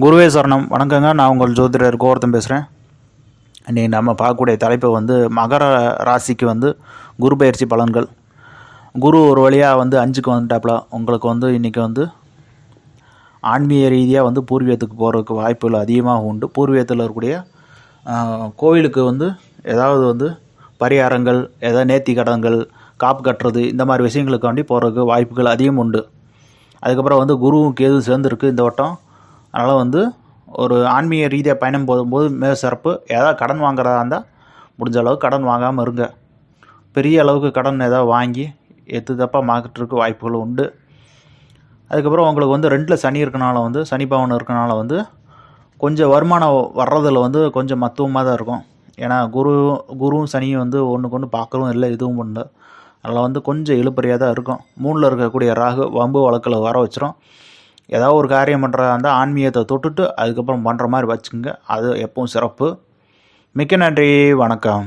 குருவே சரணம். வணக்கங்க. நான் உங்கள் ஜோதிடர் கோவர்த்தன் பேசுகிறேன். இன்றைக்கி நம்ம பார்க்கக்கூடிய தலைப்பு மகர ராசிக்கு குரு பயிற்சி பலன்கள். குரு ஒரு வழியாக 5க்கு வந்துட்டாப்புல. உங்களுக்கு இன்றைக்கி ஆன்மீக ரீதியாக பூர்வீகத்துக்கு போகிறதுக்கு வாய்ப்புகள் அதிகமாக உண்டு. பூர்வீகத்தில் இருக்கக்கூடிய கோவிலுக்கு ஏதாவது பரிகாரங்கள், ஏதாவது நேர்த்தி கடன்கள், காப்பு கட்டுறது, இந்த மாதிரி விஷயங்களுக்காண்டி போகிறதுக்கு வாய்ப்புகள் அதிகம் உண்டு. அதுக்கப்புறம் குருவும் கேது சேர்ந்துருக்கு இந்த வட்டம். அதனால் ஒரு ஆன்மீக ரீதியாக பயணம் போகும்போது மிக சிறப்பு. ஏதாவது கடன் வாங்குறதா இருந்தால் முடிஞ்ச அளவுக்கு கடன் வாங்காமல் இருங்க. பெரிய அளவுக்கு கடன் ஏதாவது வாங்கி தப்பாக மாற்றுறதுக்கு வாய்ப்புகள் உண்டு. அதுக்கப்புறம் உங்களுக்கு 2ல் சனி இருக்கனால சனி பவன் இருக்கனால கொஞ்சம் வருமானம் வர்றதில் கொஞ்சம் மத்துவமாக தான் இருக்கும். ஏன்னா குருவும் சனியும் ஒன்றுக்கு ஒன்று பார்க்கவும் இல்லை, இதுவும் பண்ணல. அதில் கொஞ்சம் இழுப்பறியாக தான் இருக்கும். 3ல் இருக்கக்கூடிய ராகு வம்பு வழக்கில் வர வச்சிரும். ஏதாவது ஒரு காரியம் பண்ணுறதா இருந்தால் ஆன்மீகத்தை தொட்டுட்டு அதுக்கப்புறம் பண்ணுற மாதிரி வச்சுக்கோங்க. அது எப்பவும் சிறப்பு. மிக்க நன்றி. வணக்கம்.